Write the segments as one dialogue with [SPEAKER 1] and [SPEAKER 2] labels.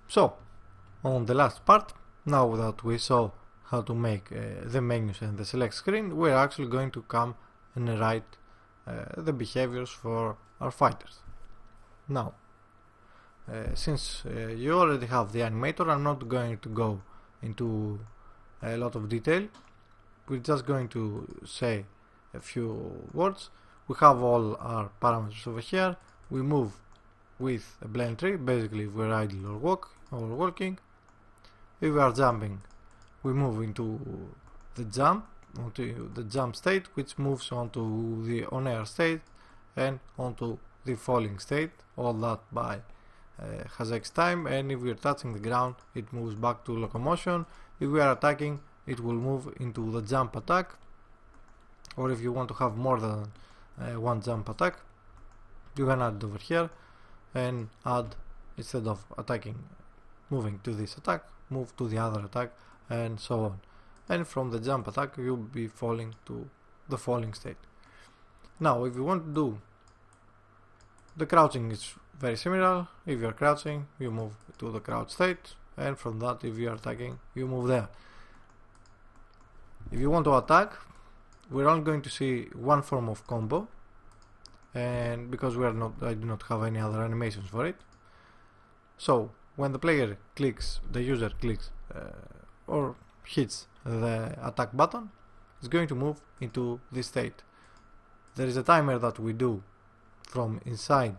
[SPEAKER 1] So, on the last part, now that we saw how to make the menus and the select screen, we're actually going to come and write the behaviors for our fighters. Now, since you already have the animator, I'm not going to go into a lot of detail. We're just going to say a few words. We have all our parameters over here. We move with a blend tree, basically if we're idle or walking. If we are jumping, we move into the jump state, which moves onto the on-air state and onto the falling state, all that by has X time, and if we are touching the ground, it moves back to locomotion. If we are attacking, it will move into the jump attack, or if you want to have more than one jump attack, you can add it over here and add, instead of attacking, moving to this attack, move to the other attack, and so on. And from the jump attack, you'll be falling to the falling state. Now, if you want to do the crouching, is very similar. If you are crouching, you move to the crouch state, and from that, if you are attacking, you move there. If you want to attack, we're only going to see one form of combo, and because I do not have any other animations for it. So when the user clicks or hits the attack button, it's going to move into this state. There is a timer that we do from inside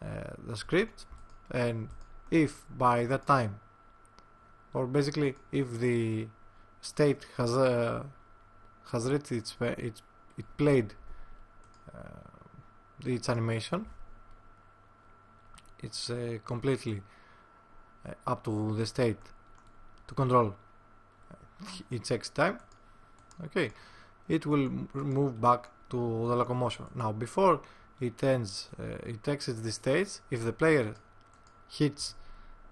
[SPEAKER 1] the script, and if by that time, or basically if the state has reached it played its animation, it's completely up to the state to control its X time. Okay, it will move back to the locomotion. Now, before it ends, it exits the stage. If the player hits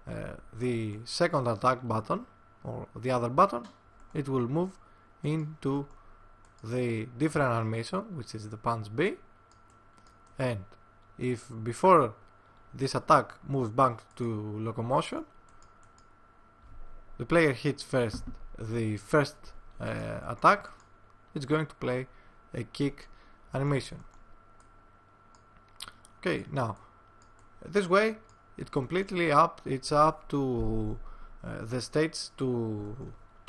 [SPEAKER 1] the second attack button or the other button, it will move into the different animation, which is the punch B. And if before this attack moves back to locomotion, the player hits first the first attack, it's going to play a kick animation. Okay, now this way it's up to the states to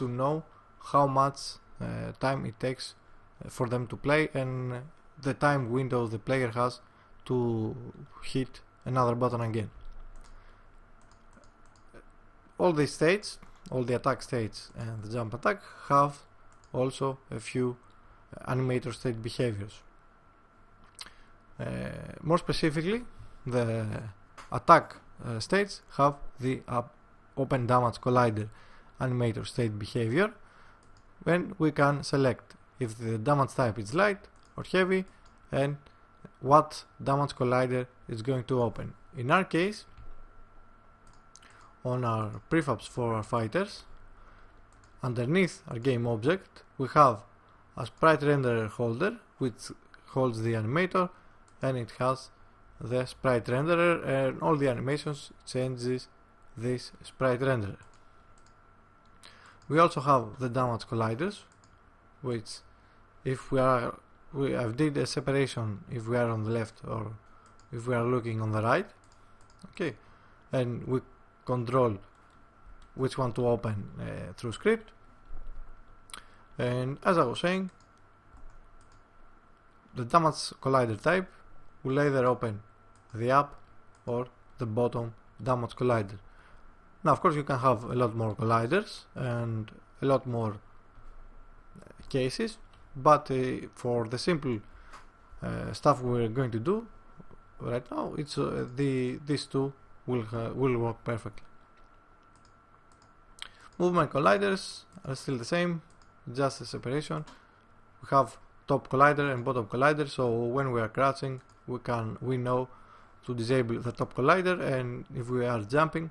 [SPEAKER 1] know how much time it takes for them to play, and the time window the player has to hit another button again. All these states, all the attack states and the jump attack, have also a few animator state behaviors. More specifically, the attack states have the open damage collider animator state behavior, when we can select if the damage type is light or heavy and what damage collider is going to open. In our case, on our prefabs for our fighters, underneath our game object, we have a sprite renderer holder which holds the animator, and it has the sprite renderer, and all the animations changes this sprite renderer. We also have the damage colliders, which if I've did a separation if we are on the left or if we are looking on the right. Okay, and we control which one to open through script. And as I was saying, the damage collider type will either open the up or the bottom damage collider. Now, of course, you can have a lot more colliders and a lot more cases, but for the simple stuff we're going to do right now, it's these two will work perfectly. Movement colliders are still the same, just a separation. We have top collider and bottom collider, so when we are crouching, we know to disable the top collider, and if we are jumping,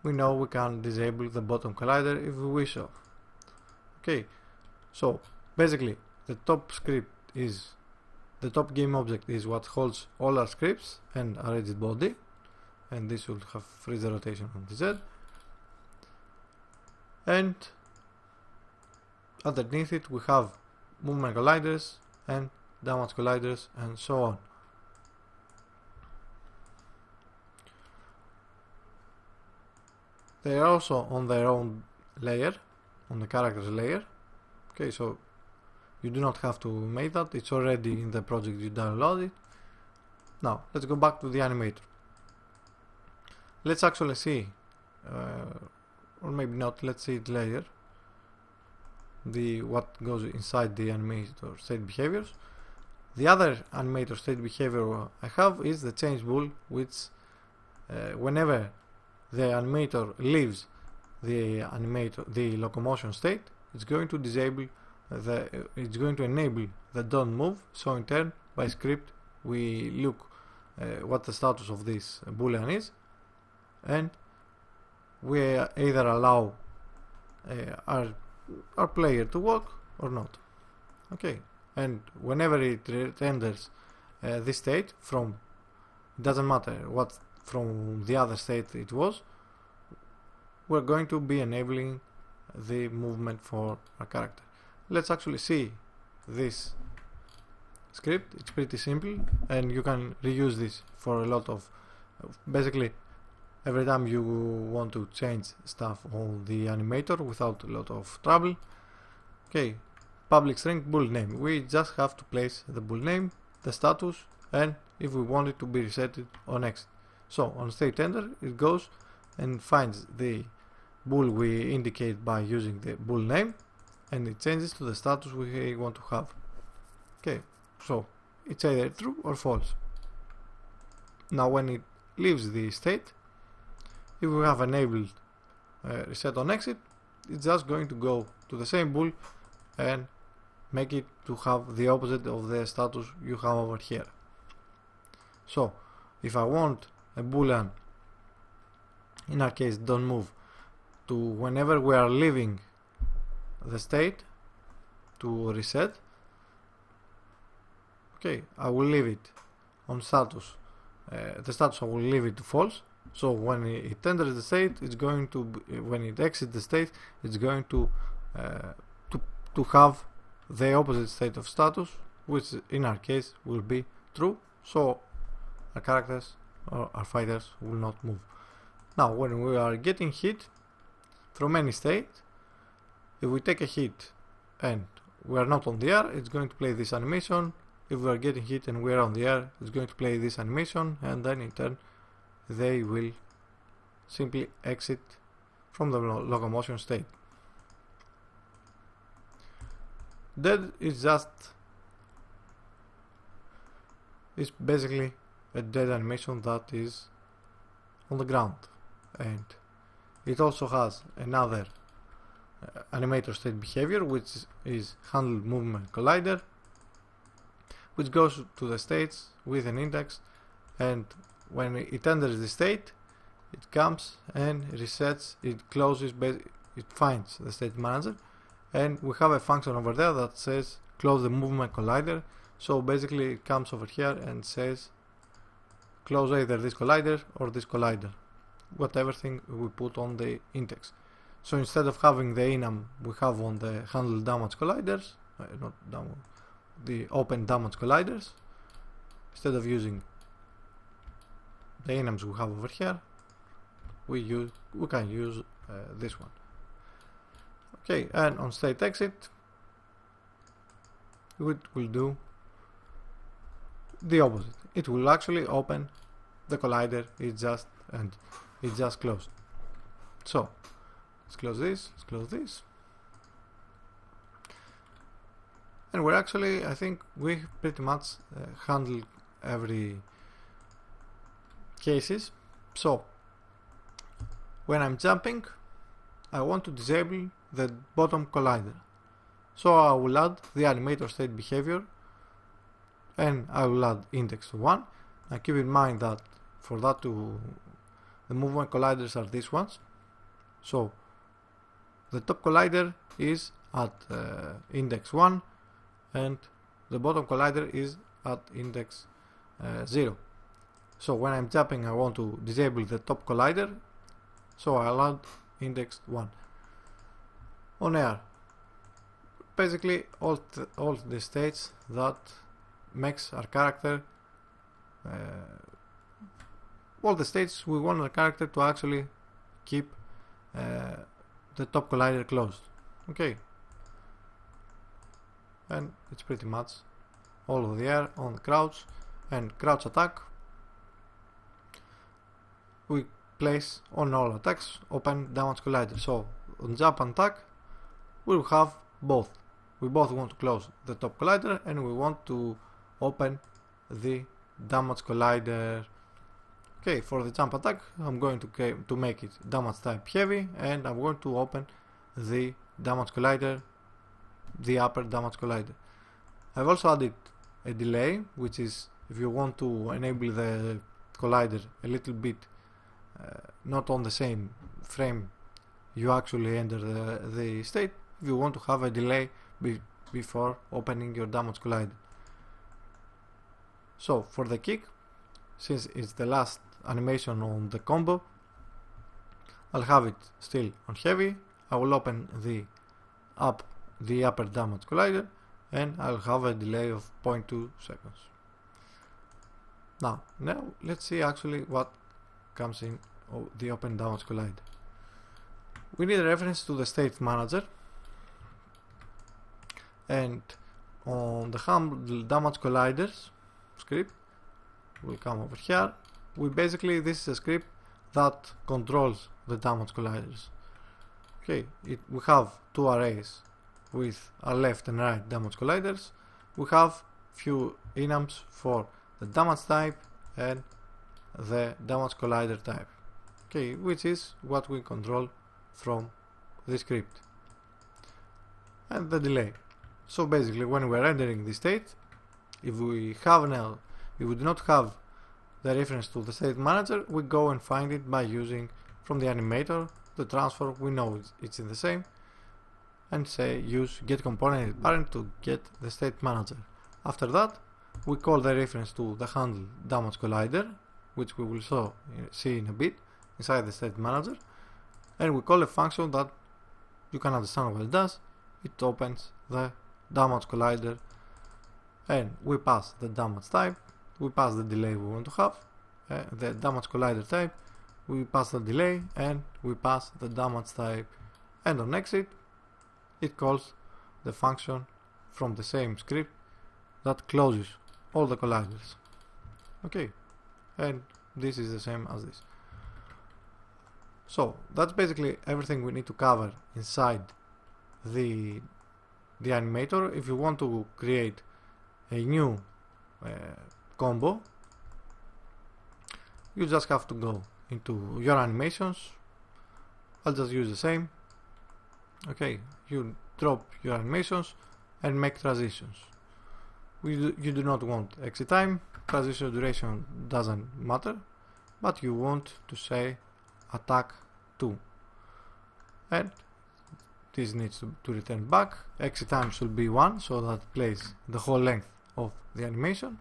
[SPEAKER 1] we know we can disable the bottom collider if we wish so. Okay, so basically the top game object is what holds all our scripts and our rigid body, and this will have freeze the rotation on the Z. and underneath it we have movement colliders and damage colliders and so on. They are also on their own layer, on the characters layer. Okay, so you do not have to make that, it's already in the project you downloaded. Now let's go back to the animator. Let's actually see, or maybe not, let's see it later, what goes inside the animator state behaviors. The other animator state behavior I have is the change bool, which whenever the animator leaves the locomotion state, it's going to disable it's going to enable the don't move. So in turn, by script, we look what the status of this boolean is, and we either allow our player to walk or not. Okay, and whenever it renders this state from, it doesn't matter what from the other state it was, we're going to be enabling the movement for our character. Let's actually see this script. It's pretty simple, and you can reuse this for a lot of, basically every time you want to change stuff on the animator without a lot of trouble. Okay, public string bool name. We just have to place the bool name, the status, and if we want it to be resetted on exit. So on state enter, it goes and finds the bool we indicate by using the bool name, and it changes to the status we want to have. Okay, so it's either true or false. Now when it leaves the state, if we have enabled reset on exit, it's just going to go to the same bool and make it to have the opposite of the status you have over here. So if I want a boolean, in our case don't move, to whenever we are leaving the state to reset, okay, I will leave it on status, the status I will leave it to false. So when it enters the state, it's going to when it exits the state, it's going to have the opposite state of status, which in our case will be true. So our characters or our fighters will not move. Now when we are getting hit from any state, if we take a hit and we are not on the air, it's going to play this animation. If we are getting hit and we are on the air, it's going to play this animation, and then in turn they will simply exit from the locomotion state. Dead is basically a dead animation that is on the ground, and it also has another animator state behavior, which is handle movement collider, which goes to the states with an index, and when it enters the state, it comes and resets, it closes, it finds the state manager, and we have a function over there that says close the movement collider. So basically it comes over here and says close either this collider or this collider, whatever thing we put on the index. So instead of having the enum we have on the handle damage colliders, the open damage colliders, instead of using the enums we have over here, we can use this one. Okay, and on state exit, it will do the opposite. It will actually open the collider. It's just closed. So let's close this. Let's close this. And we're actually, I think we pretty much handled every cases. So when I'm jumping, I want to disable the bottom collider. So I will add the animator state behavior, and I will add index to 1. Now keep in mind that for that the movement colliders are these ones. So the top collider is at index 1, and the bottom collider is at index 0. So when I'm jumping, I want to disable the top collider, so I'll add index 1. on air. Basically all the states that makes our character, all the states we want our character to actually keep the top collider closed. Okay, and it's pretty much all of the air on the crouch and crouch attack. We place on all attacks open damage collider. So on jump and attack we will have both. We both want to close the top collider and we want to open the damage collider. Okay, for the jump attack I'm going to make it damage type heavy, and I'm going to open the damage collider, the upper damage collider. I've also added a delay, which is if you want to enable the collider a little bit not on the same frame you actually enter the state, if you want to have a delay before opening your damage collider. So for the kick, since it's the last animation on the combo, I'll have it still on heavy. I will open the upper damage collider and I'll have a delay of 0.2 seconds. Now let's see actually what comes in the open damage collider. We need a reference to the state manager, and on the handle damage colliders script we'll come over here. This is a script that controls the damage colliders. Okay, we have two arrays with our left and right damage colliders. We have few enums for the damage type and the damage collider type. Okay, which is what we control from the script. And the delay. So basically when we're rendering the state, if we do not have the reference to the state manager, we go and find it by using from the animator the transform. We know it's in the same, and say use get component parent to get the state manager. After that we call the reference to the handle damage collider, which we will see in a bit inside the state manager, and we call a function that you can understand what it does. It opens the damage collider and we pass the damage type, we pass the delay we want to have, the damage collider type, we pass the delay, and we pass the damage type, and on exit it calls the function from the same script that closes all the colliders. Okay, and this is the same as this. So that's basically everything we need to cover inside the animator. If you want to create a new combo, you just have to go into your animations. I'll just use the same. Okay, you drop your animations and make transitions. You do not want exit time, transition duration doesn't matter, but you want to say attack 2, and this needs to return back. Exit time should be 1, so that plays the whole length of the animation,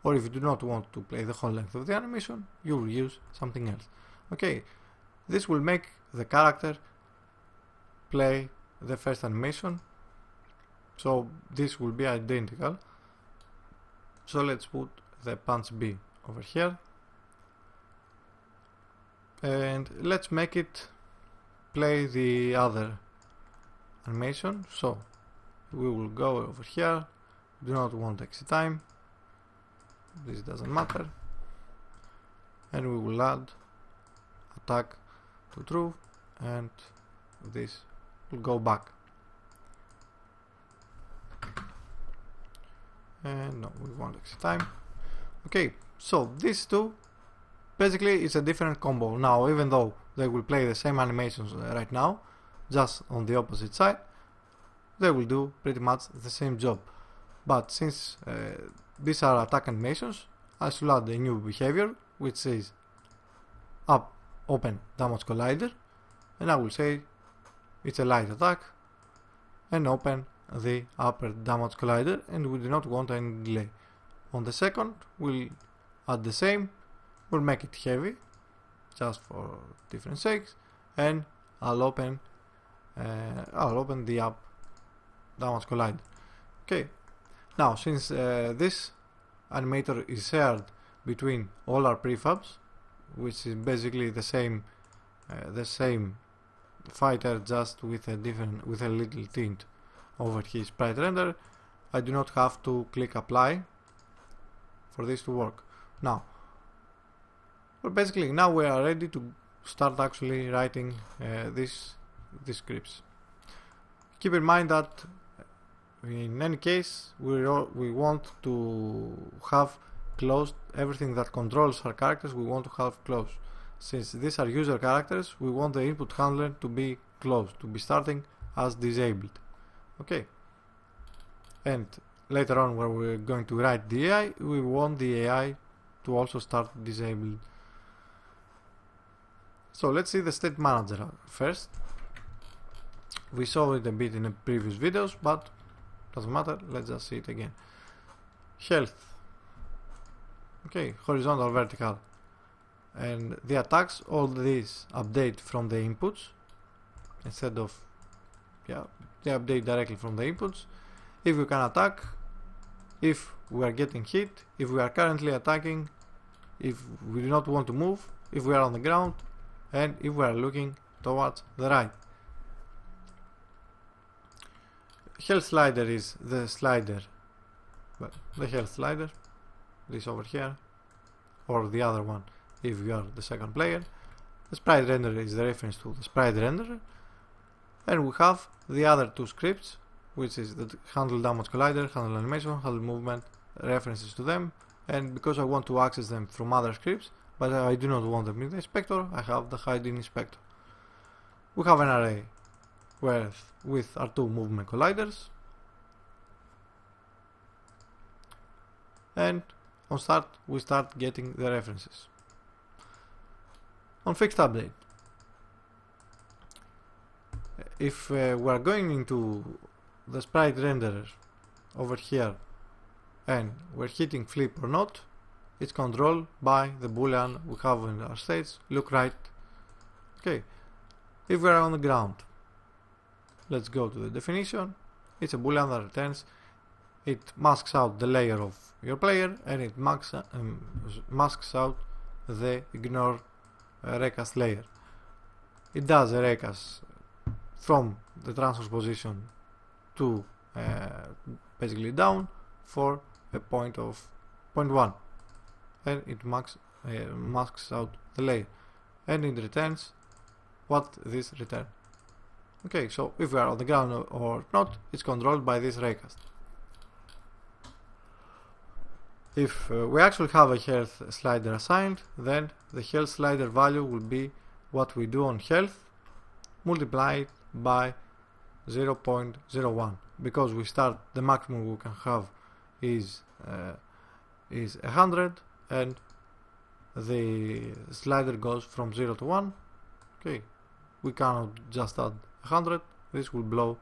[SPEAKER 1] or if you do not want to play the whole length of the animation, you will use something else. Okay, this will make the character play the first animation, so this will be identical. So let's put the punch B over here, and let's make it play the other animation. So we will go over here, do not want exit time, this doesn't matter, and we will add attack to true, and this will go back. And no, we want exit time. Okay, so these two basically it's a different combo. Now, even though they will play the same animations right now, just on the opposite side, they will do pretty much the same job. But since these are attack animations, I should add a new behavior which says open damage collider, and I will say it's a light attack, and open the upper damage collider, and we do not want any delay. On the second we'll add the same, we'll make it heavy just for different sakes, and I'll open I'll open the app Damage Collider. Okay, now since this animator is shared between all our prefabs, which is basically the same fighter, just with a little tint over his sprite render, I do not have to click apply for this to work. Now, well, basically now we are ready to start actually writing these scripts. Keep in mind that in any case we want to have closed everything that controls our characters. We want to have closed. Since these are user characters, we want the input handler to be closed, to be starting as disabled. Okay, and later on where we're going to write the AI, we want the AI to also start disabled. So let's see the state manager first. We saw it a bit in the previous videos, but doesn't matter, let's just see it again. Health. Okay, horizontal, vertical. And the attacks, all these update from the inputs instead of, they update directly from the inputs. If we can attack, if we are getting hit, if we are currently attacking, if we do not want to move, if we are on the ground, and if we are looking towards the right. Health slider is the slider, well, the health slider, this over here, or the other one if you are the second player. The sprite renderer is the reference to the sprite renderer, and we have the other two scripts, which is the handle damage collider, handle animation, handle movement, references to them. And because I want to access them from other scripts, but I do not want them in the inspector, I have the hide in inspector. We have an array with our two movement colliders, and on start we start getting the references. On fixed update, if we are going into the sprite renderer over here and we're hitting flip or not, it's controlled by the boolean we have in our states, look right. Okay, if we are on the ground, let's go to the definition. It's a boolean that returns, it masks out the layer of your player, and it masks out the ignore recast layer. It does a recast from the transverse position to basically down for a point of 0.1, and it masks out the layer, and it returns what this return. Okay, so if we are on the ground or not, it's controlled by this recast. If we actually have a health slider assigned, then the health slider value will be what we do on health multiplied by 0.01, because we start, the maximum we can have is 100, and the slider goes from 0 to 1. Okay, we cannot just add 100, this will blow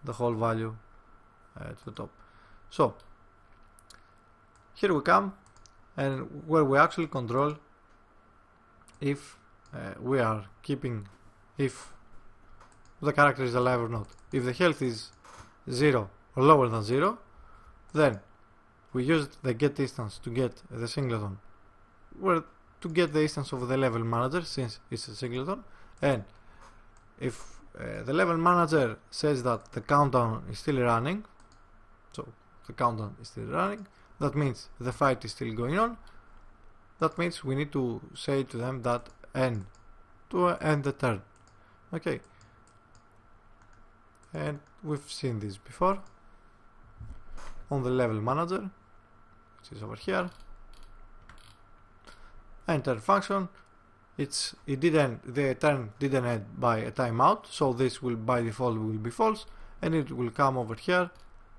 [SPEAKER 1] the whole value to the top. So here we come, and where we actually control if we are keeping, if the character is alive or not. If the health is 0 or lower than 0, then we use the get instance to get the singleton, well, to get the instance of the level manager, since it's a singleton. And if the level manager says that the countdown is still running, so the countdown is still running, that means the fight is still going on. That means we need to say to them that end, to end the turn. Okay, and we've seen this before on the level manager, which is over here. Enter function, the turn didn't end by a timeout, so this will by default will be false, and it will come over here,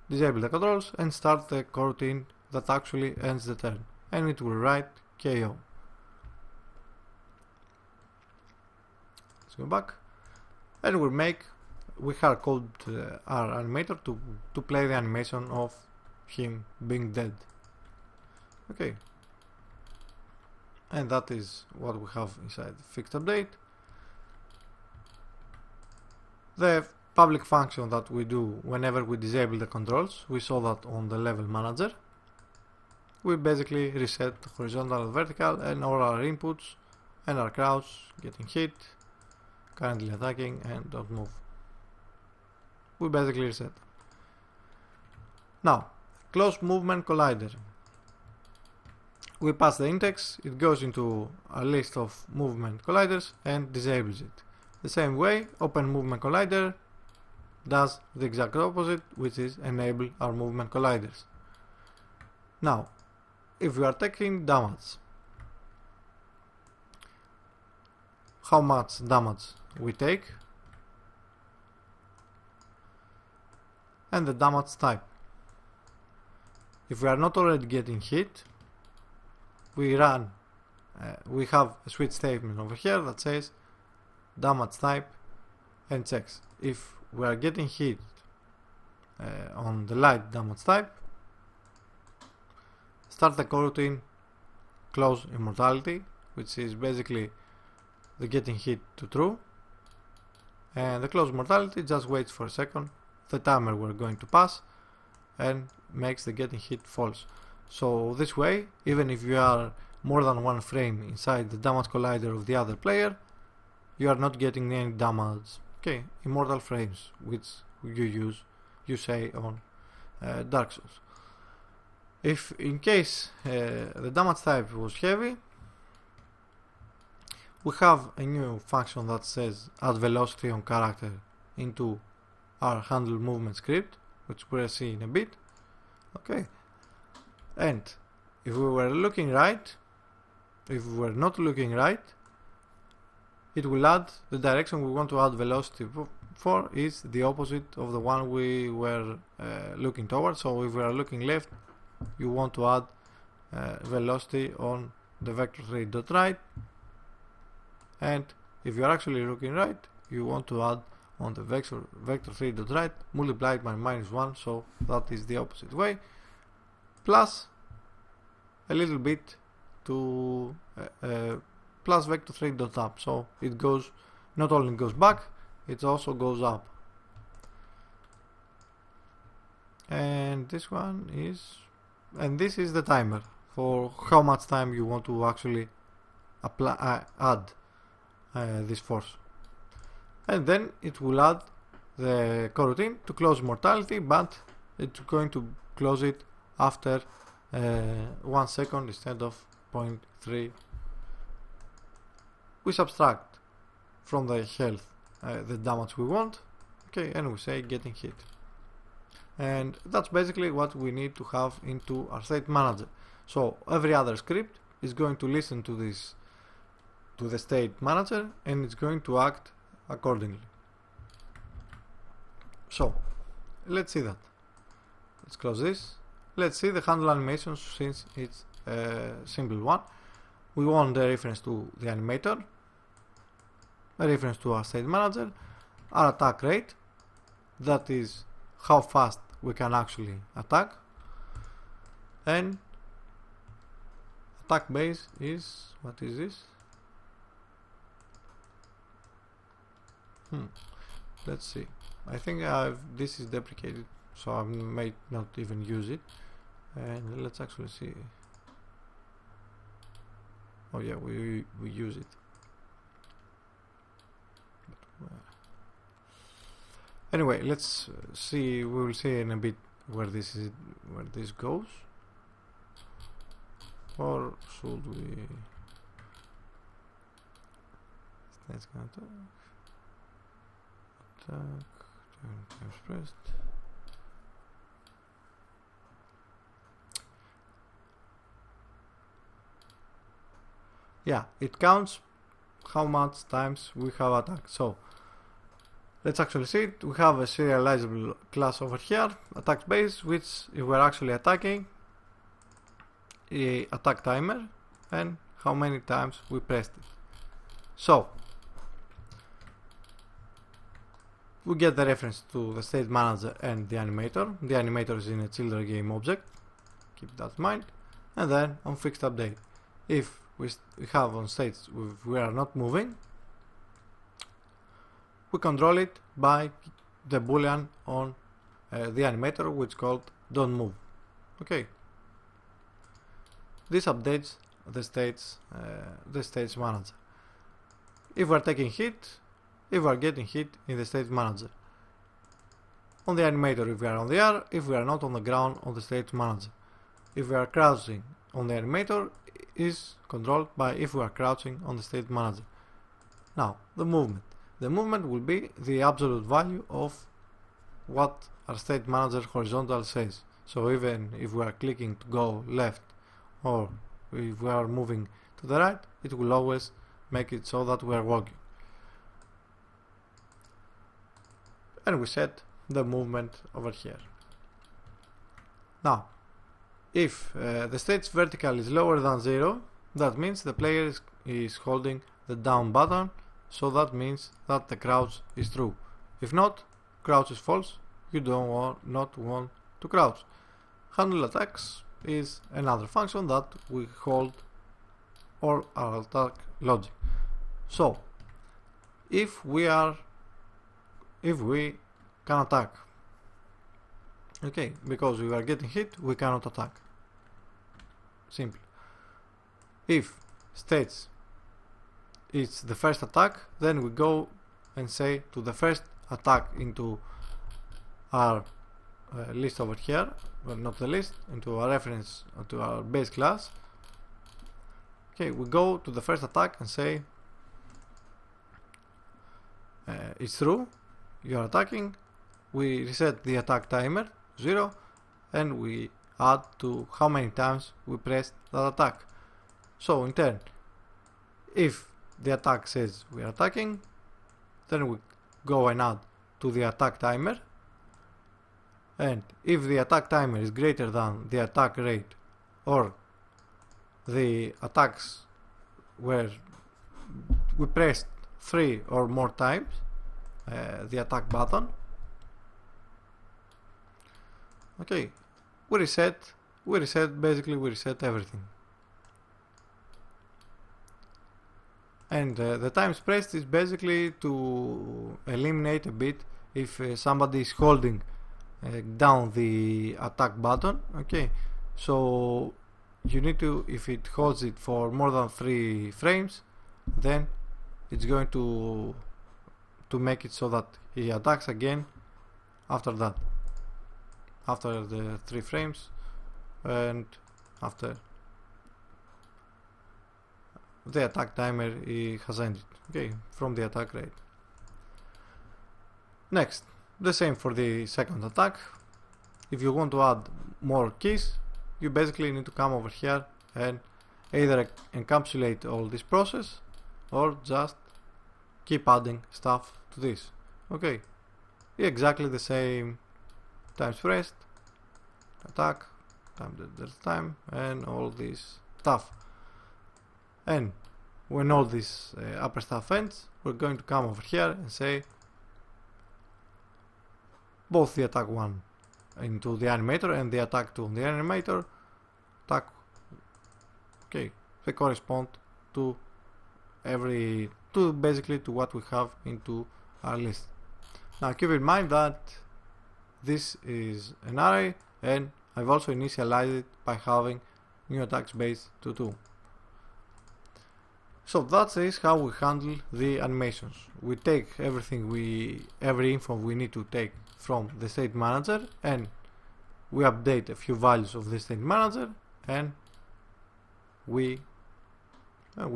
[SPEAKER 1] disable the controls, and start the coroutine that actually ends the turn, and it will write KO. Let's go back, and we hard code our animator to play the animation of him being dead. Okay, and that is what we have inside the fixed update. The public function that we do whenever we disable the controls, we saw that on the level manager. We basically reset horizontal and vertical and all our inputs and our crouch, getting hit, currently attacking, and don't move. We basically reset. Now, close movement collider. We pass the index, it goes into a list of movement colliders and disables it. The same way, open movement collider does the exact opposite, which is enable our movement colliders. Now, if we are taking damage, how much damage we take, and the damage type. If we are not already getting hit, we run, we have a switch statement over here that says damage type and checks. If we are getting hit on the light damage type, start the coroutine close immortality, which is basically the getting hit to true, and the close mortality just waits for a second, the timer we're going to pass, and makes the getting hit false. So this way, even if you are more than one frame inside the damage collider of the other player, you are not getting any damage. Okay, immortal frames, which you say on Dark Souls. If in case the damage type was heavy, we have a new function that says add velocity on character into our handle movement script, which we'll see in a bit. Okay, and if we were looking right, if we were not looking right, it will add the direction we want to add velocity for is the opposite of the one we were looking towards. So if we are looking left, you want to add velocity on the vector 3.right, and if you are actually looking right, you want to add on the vector 3.right multiplied by -1, so that is the opposite way, plus a little bit to plus vector 3.up, so it goes, not only goes back, it also goes up. And this one is, and this is the timer for how much time you want to actually apply, add this force. And then it will add the coroutine to close mortality, but it's going to close it after 1 second instead of 0.3. We subtract from the health the damage we want, okay, and we say getting hit. And that's basically what we need to have into our state manager. So every other script is going to listen to this, to the state manager, and it's going to act accordingly. So let's see that. Let's close this. Let's see the handle animations, since it's a simple one. We want the reference to the animator, a reference to our state manager, our attack rate, that is how fast we can actually attack, and attack base is, what is this? Let's see. I think this is deprecated, so I might not even use it. And let's actually see. Oh yeah, we use it. Anyway, let's see. We will see in a bit where this is, where this goes. Or should we? Let's go to attack. Times pressed. Yeah, it counts how much times we have attacked. So let's actually see it. We have a serializable class over here, attack base, which if we're actually attacking, a attack timer, and how many times we pressed it. So we get the reference to the state manager and the animator. The animator is in a children game object, keep that in mind. And then on fixed update, if we have on states if we are not moving, we control it by the boolean on the animator, which is called don't move. Okay, this updates the states manager. If we are taking hit, if we are getting hit in the states manager. On the animator, if we are on the air, if we are not on the ground, on the states manager. If we are crouching on the animator, is controlled by if we are crouching on the state manager. Now, the movement. The movement will be the absolute value of what our state manager horizontal says. So even if we are clicking to go left or if we are moving to the right, it will always make it so that we are walking. And we set the movement over here. Now, if the state's vertical is lower than 0, that means the player is holding the down button, so that means that the crouch is true. If not, crouch is false, you not want to crouch. Handle attacks is another function that we hold all our attack logic. So, if we can attack, okay, because we are getting hit, we cannot attack. Simple. If states it's the first attack, then we go and say to the first attack into our list over here, well, not the list, into our reference to our base class. Okay, we go to the first attack and say it's true, you are attacking. We reset the attack timer 0 and we add to how many times we pressed that attack. So in turn, if the attack says we are attacking, then we go and add to the attack timer, and if the attack timer is greater than the attack rate or the attacks where we pressed 3 or more times the attack button, okay, we reset everything. And the times pressed is basically to eliminate a bit if somebody is holding down the attack button. Okay, so you need to, if it holds it for more than 3 frames, then it's going to make it so that he attacks again after that, after the 3 frames and after the attack timer has ended, okay, from the attack rate. Next, the same for the second attack. If you want to add more keys, you basically need to come over here and either encapsulate all this process or just keep adding stuff to this. Okay, exactly the same times pressed, attack, time, and all this stuff. And when all this upper stuff ends, we're going to come over here and say both the attack 1 into the animator and the attack 2 on the animator, attack, okay, they correspond to basically to what we have into our list. Now keep in mind that this is an array and I've also initialized it by having new attacks base to 2. So that is how we handle the animations. We take every info we need to take from the state manager and we update a few values of the state manager and we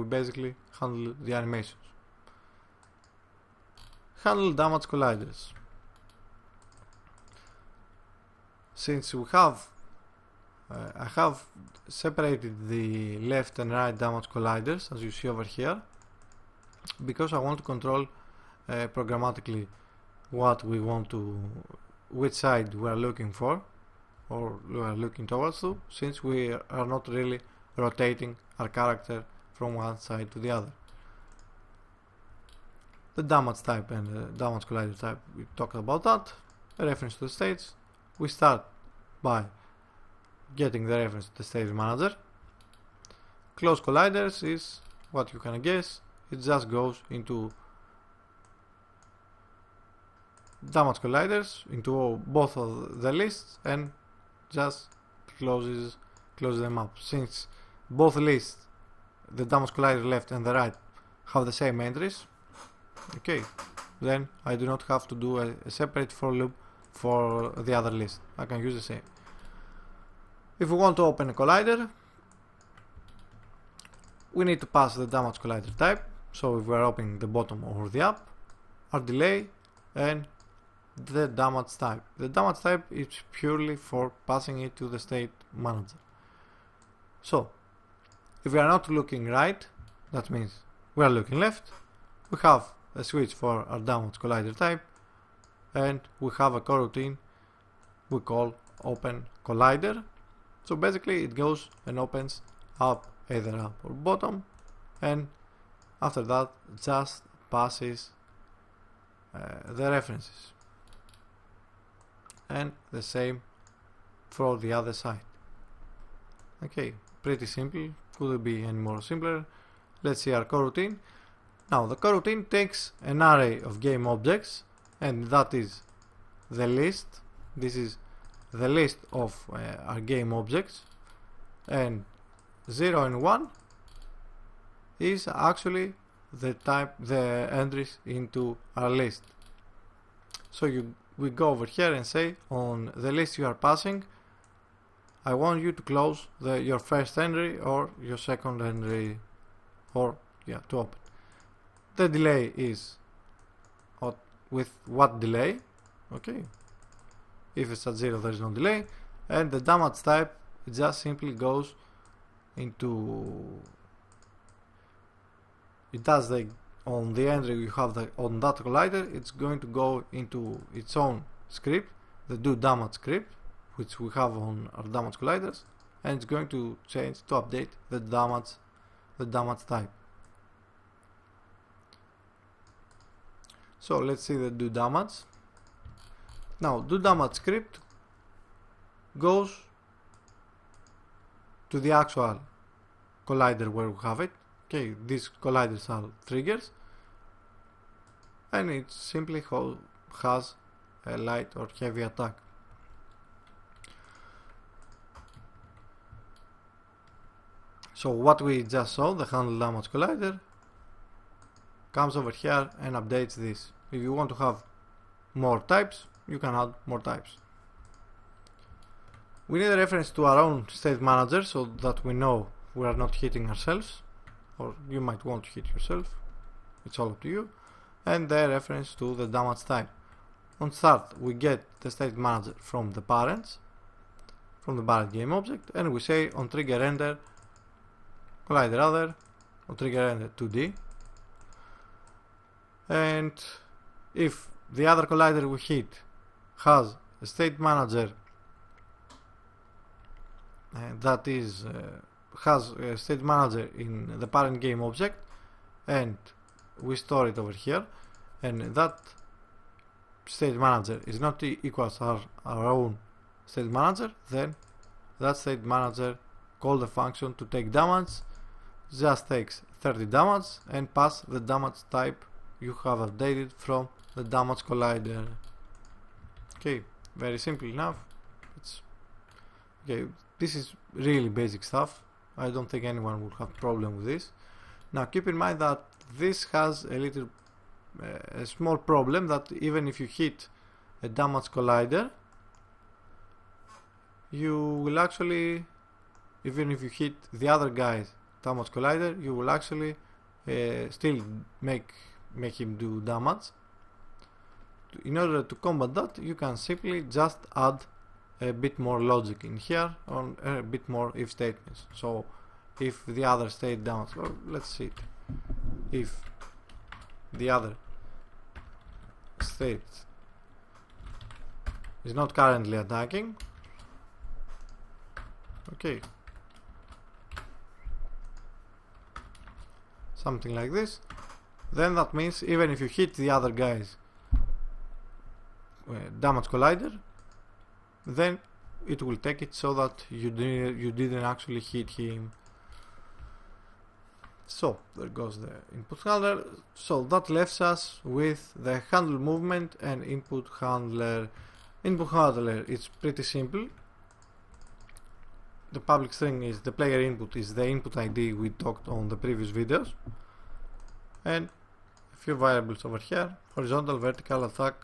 [SPEAKER 1] basically handle the animations. Handle damage colliders. Since we have I have separated the left and right damage colliders, as you see over here, because I want to control programmatically which side we are looking for or we are looking towards to, since we are not really rotating our character from one side to the other. The damage type and the damage collider type, we talked about that. A reference to the states. We start by getting the reference to the state manager. Close colliders is what you can guess. It just goes into damage colliders into both of the lists and just closes them up. Since both lists, the damage collider left and the right, have the same entries, okay, then I do not have to do a separate for loop for the other list. I can use the same. If we want to open a collider, we need to pass the damage collider type. So if we are opening the bottom or the up, our delay, and the damage type. The damage type is purely for passing it to the state manager. So if we are not looking right, that means we are looking left, we have a switch for our damage collider type, and we have a coroutine we call open collider. So basically it goes and opens up, either up or bottom, and after that just passes the references, and the same for the other side. Okay, pretty simple, couldn't be any more simpler. Let's see our coroutine. Now the coroutine takes an array of game objects, and that is the list. This is the list of our game objects, and 0 and 1 is actually the entries into our list. So we go over here and say, on the list you are passing, I want you to close your first entry or your second entry, or to open. The delay is with what delay, okay. If it's at 0, there is no delay, and the damage type just simply goes into, it does on the entry you have on that collider, it's going to go into its own script, the do damage script, which we have on our damage colliders, and it's going to change to update the damage type. So let's see the do damage. Now do damage script goes to the actual collider where we have it. Okay, these colliders are triggers, and it simply has a light or heavy attack. So what we just saw, the handle damage collider, comes over here and updates this. If you want to have more types, you can add more types. We need a reference to our own state manager so that we know we are not hitting ourselves, or you might want to hit yourself, it's all up to you, and the reference to the damage type. On start, we get the state manager from the parents, from the parent game object, and we say on trigger enter collider other, on trigger enter 2D, and if the other collider we hit has a state manager that is has a state manager in the parent game object, and we store it over here, and that state manager is not equal to our own state manager, then that state manager call the function to take damage, just takes 30 damage and pass the damage type you have updated from the damage collider. Okay, very simple enough. Okay, this is really basic stuff. I don't think anyone will have problem with this. Now keep in mind that this has a small problem, that even if you hit a damage collider, you will actually, even if you hit the other guy's damage collider, you will actually still make him do damage. In order to combat that, you can simply just add a bit more logic in here, on a bit more if statements. So if the other state damage, well, let's see it. If the other state is not currently attacking, okay, something like this, then that means even if you hit the other guy's damage collider, then it will take it so that you didn't actually hit him. So there goes the input handler. So that leaves us with the handle movement and input handler. Input handler is pretty simple. The public string is the player input, is the input ID we talked on the previous videos, and a few variables over here: horizontal, vertical, attack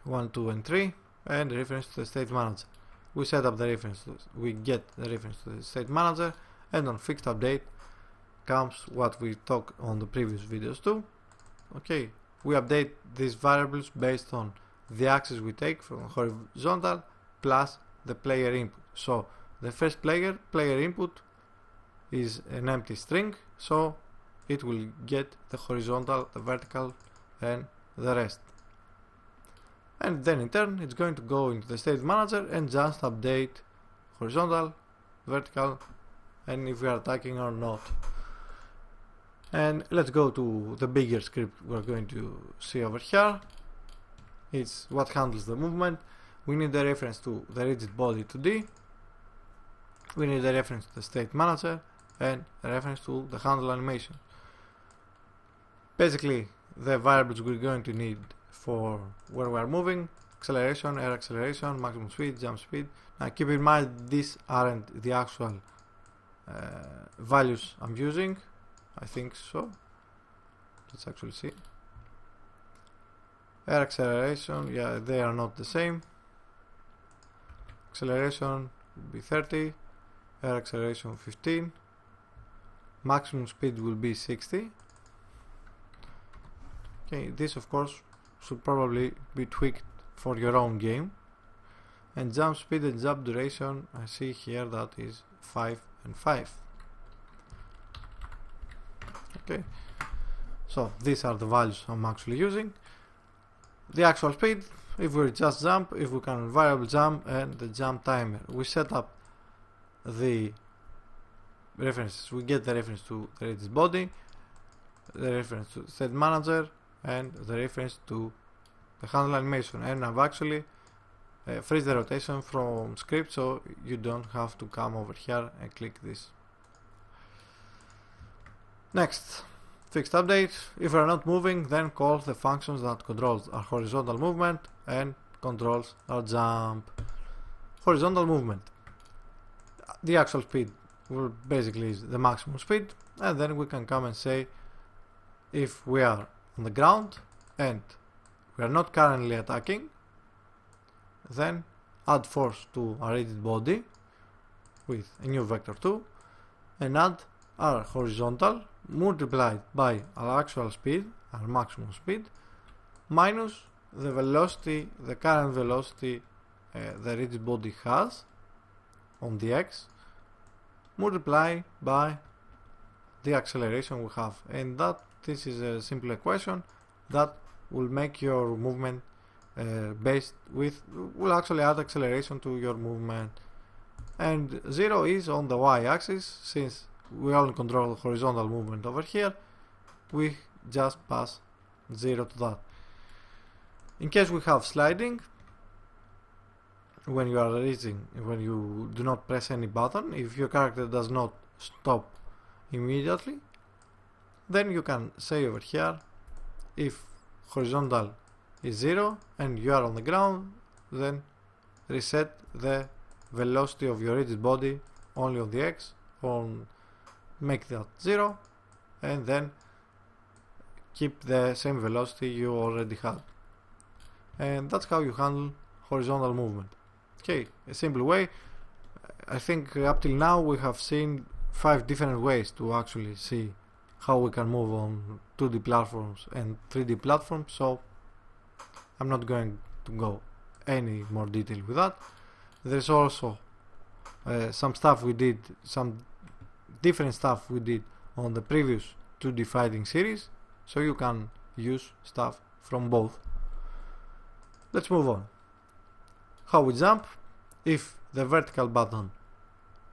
[SPEAKER 1] 1, 2 and 3, and reference to the state manager. We set up the reference, we get the reference to the state manager, and on fixed update comes what we talked on the previous videos too. Okay, we update these variables based on the axis we take from horizontal plus the player input. So the first player input is an empty string, so it will get the horizontal, the vertical and the rest. And then in turn it's going to go into the state manager and just update horizontal, vertical, and if we are attacking or not. And let's go to the bigger script we're going to see over here. It's what handles the movement. We need a reference to the rigid body 2D. We need a reference to the state manager and a reference to the handle animation. Basically, the variables we're going to need for where we are moving: acceleration, air acceleration, maximum speed, jump speed. Now keep in mind these aren't the actual values I'm using. I think so. Let's actually see. Air acceleration, yeah, they are not the same. Acceleration will be 30, air acceleration 15, maximum speed will be 60. Okay, this of course should probably be tweaked for your own game. And jump speed and jump duration, I see here that is 5 and 5. Okay, so these are the values I'm actually using. The actual speed, if we just jump, if we can variable jump, and the jump timer. We set up the references. We get the reference to the rigid body, the reference to the state manager, and the reference to the handle animation. And I've actually freeze the rotation from script, so you don't have to come over here and click this. Next, fixed update. If we are not moving, then call the functions that controls our horizontal movement and controls our jump. Horizontal movement. The actual speed will basically is the maximum speed, and then we can come and say if we are on the ground and we are not currently attacking, then add force to our rigid body with a new vector 2 and add our horizontal multiplied by our actual speed, our maximum speed, minus the velocity, the current velocity the rigid body has on the x, multiply by the acceleration we have. And that this is a simple equation that will make your movement will actually add acceleration to your movement. And 0 is on the y-axis. Since we only control horizontal movement over here, we just pass 0 to that. In case we have sliding, when you are reaching, when you do not press any button, if your character does not stop immediately, then you can say over here, if horizontal is 0 and you are on the ground, then reset the velocity of your rigid body only on the x, make that 0, and then keep the same velocity you already had. And that's how you handle horizontal movement. Okay, a simple way. I think up till now we have seen 5 different ways to actually see how we can move on 2D platforms and 3D platforms, so I'm not going to go any more detail with that. There's also some stuff we did, some different stuff we did on the previous 2D fighting series, so you can use stuff from both. Let's move on. How we jump. If the vertical button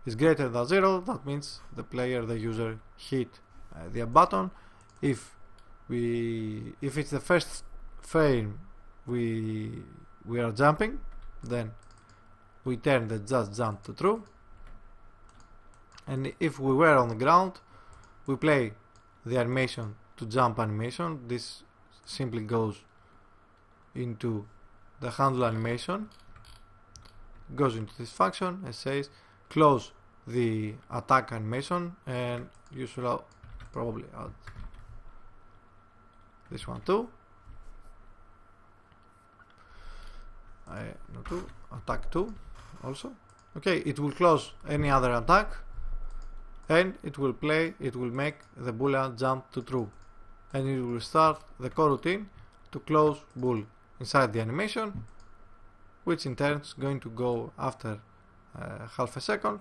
[SPEAKER 1] is greater than 0, that means the player, the user, hit the button. If it's the first frame we are jumping, then we turn the just jump to true. And if we were on the ground, we play the animation to jump animation. This simply goes into the handle animation, goes into this function and says close the attack animation, and you should probably add this one too. No, two, attack 2 also. Okay, it will close any other attack and it will make the boolean jump to true, and it will start the coroutine to close bool inside the animation, which in turn is going to go after half a second,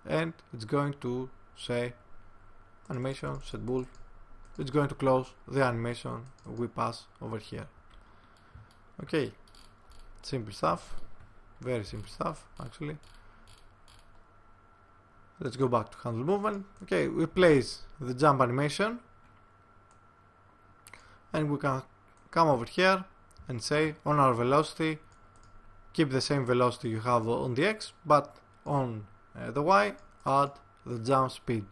[SPEAKER 1] and it's going to say animation set bool. It's going to close the animation we pass over here. Okay, simple stuff, very simple stuff actually. Let's go back to handle movement. Okay, we place the jump animation and we can come over here and say on our velocity keep the same velocity you have on the X, but on the Y add the jump speed.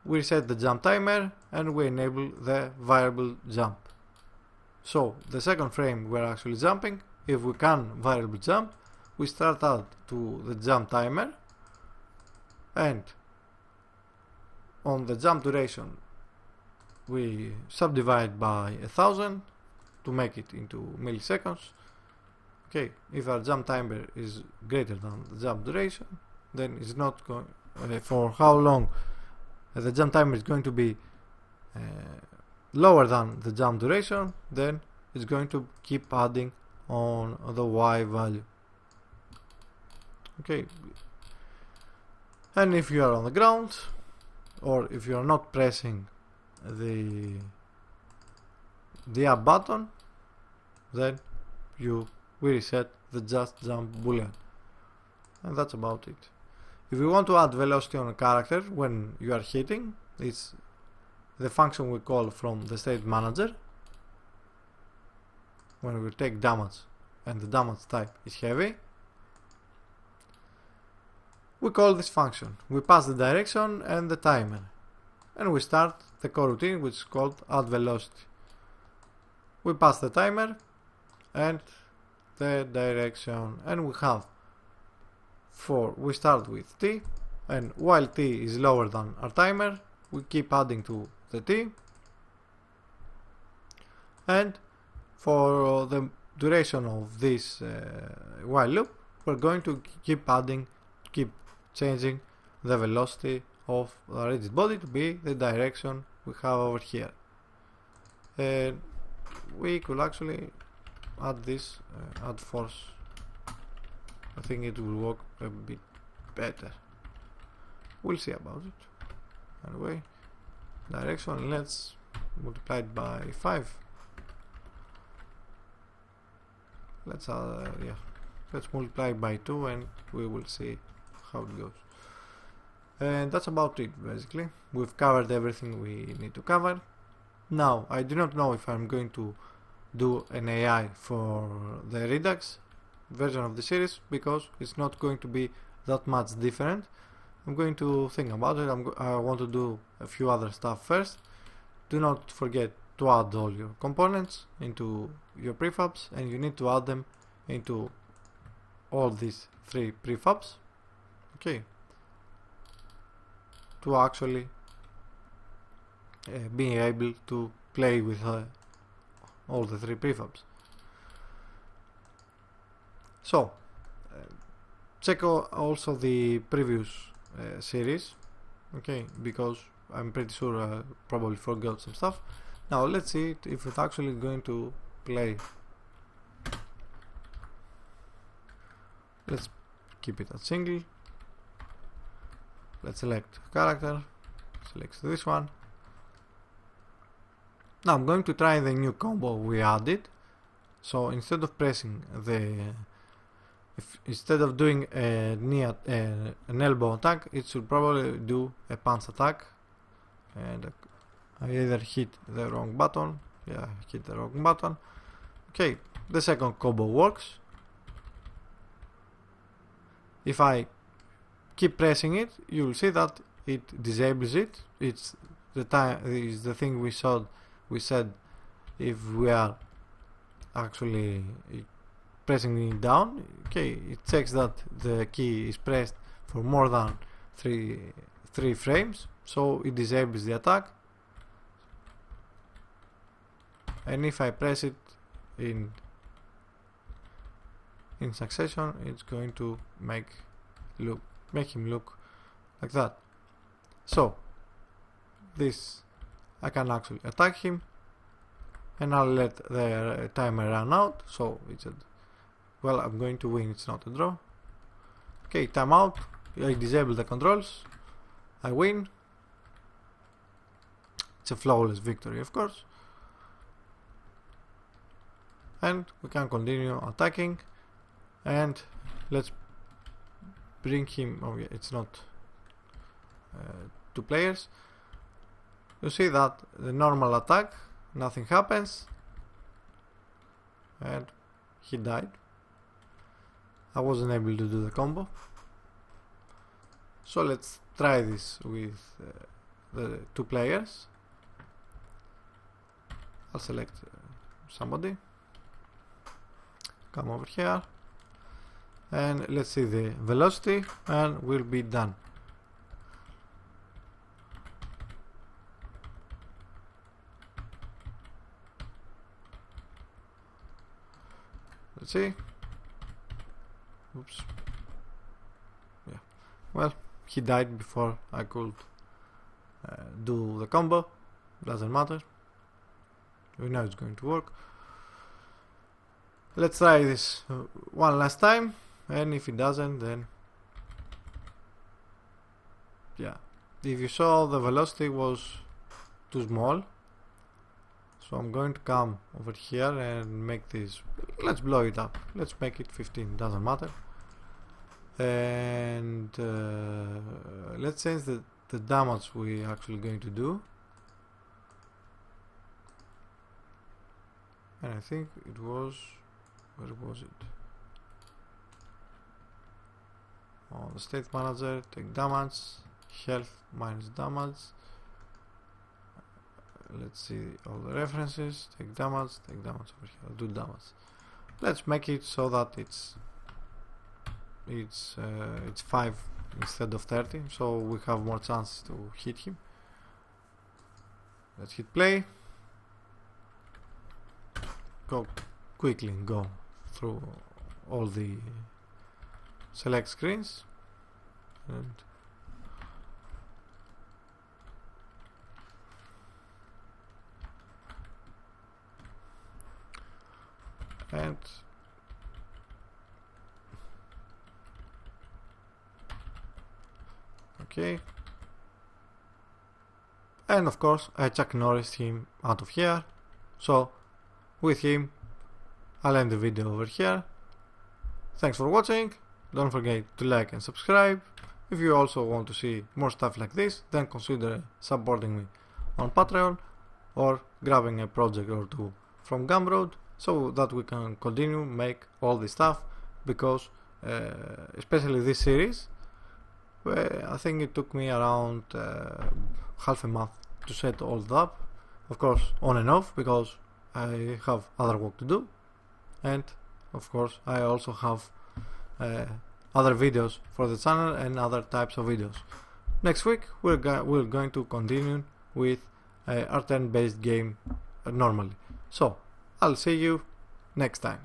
[SPEAKER 1] We reset the jump timer and we enable the variable jump. So the second frame we're actually jumping, if we can variable jump, we start out to the jump timer, and on the jump duration we subdivide by 1000 to make it into milliseconds. Okay, if our jump timer is greater than the jump duration, then it's not going for how long the jump timer is going to be lower than the jump duration, then it's going to keep adding on the Y value. Okay, and if you are on the ground, or if you are not pressing the up button, then we reset the just jump boolean, and that's about it. If you want to add velocity on a character when you are hitting, it's the function we call from the state manager. When we take damage and the damage type is heavy, we call this function. We pass the direction and the timer, and we start the coroutine, which is called add velocity. We pass the timer and the direction, and we have we start with T, and while T is lower than our timer, we keep adding to the T, and for the duration of this while loop, we're going to keep changing the velocity of the rigid body to be the direction we have over here. And we could actually add this, add force. I think it will work a bit better. We'll see about it. Anyway, direction, let's multiply it by 5. Let's multiply by 2 and we will see how it goes. And that's about it basically. We've covered everything we need to cover. Now, I do not know if I'm going to do an AI for the Redux version of the series, because it's not going to be that much different. I'm going to think about it. I want to do a few other stuff first. Do not forget to add all your components into your prefabs, and you need to add them into all these 3 prefabs, okay, to actually be able to play with all the 3 prefabs. So check also the previous series, okay, because I'm pretty sure I probably forgot some stuff. Now let's see if it's actually going to play. Let's keep it at single. Let's select character, select this one. Now I'm going to try the new combo we added. So instead of pressing instead of doing an elbow attack, it should probably do a punch attack. And I either hit the wrong button. Yeah, I hit the wrong button. Okay, the second combo works. If I keep pressing it, you will see that it disables it. It's the time is the thing we said if we are actually pressing it down. Okay, it checks that the key is pressed for more than three frames, so it disables the attack. And if I press it in succession, it's going to make him look like that. So this, I can actually attack him, and I'll let the timer run out. So it's well, I'm going to win, it's not a draw. Okay, timeout. I disable the controls, I win. It's a flawless victory, of course. And we can continue attacking, and let's bring him. Oh yeah, it's not 2 players. You see that the normal attack, nothing happens, and he died. I wasn't able to do the combo. So let's try this with the 2 players. I'll select somebody. Come over here, and let's see the velocity, and we'll be done. Let's see. Oops. Yeah. Well, he died before I could do the combo. Doesn't matter. We know it's going to work. Let's try this one last time, and if it doesn't, then yeah. If you saw, the velocity was too small, so I'm going to come over here and make this, let's blow it up, let's make it 15, doesn't matter. And let's change the damage we're actually going to do, and I think it was, where was it? Oh, the state manager, take damage, health minus damage. Let's see all the references, take damage over here, I'll do damage. Let's make it so that it's 5 instead of 30, so we have more chances to hit him. Let's hit play. Quickly go through all the select screens, and okay, and of course I Chuck Norris him out of here. So with him I'll end the video over here. Thanks for watching. Don't forget to like and subscribe. If you also want to see more stuff like this, then consider supporting me on Patreon or grabbing a project or 2 from Gumroad, so that we can continue make all this stuff, because especially this series, I think it took me around half a month to set all that up, of course on and off, because I have other work to do, and of course I also have other videos for the channel and other types of videos. Next week we're going to continue with a turn based game normally. So I'll see you next time.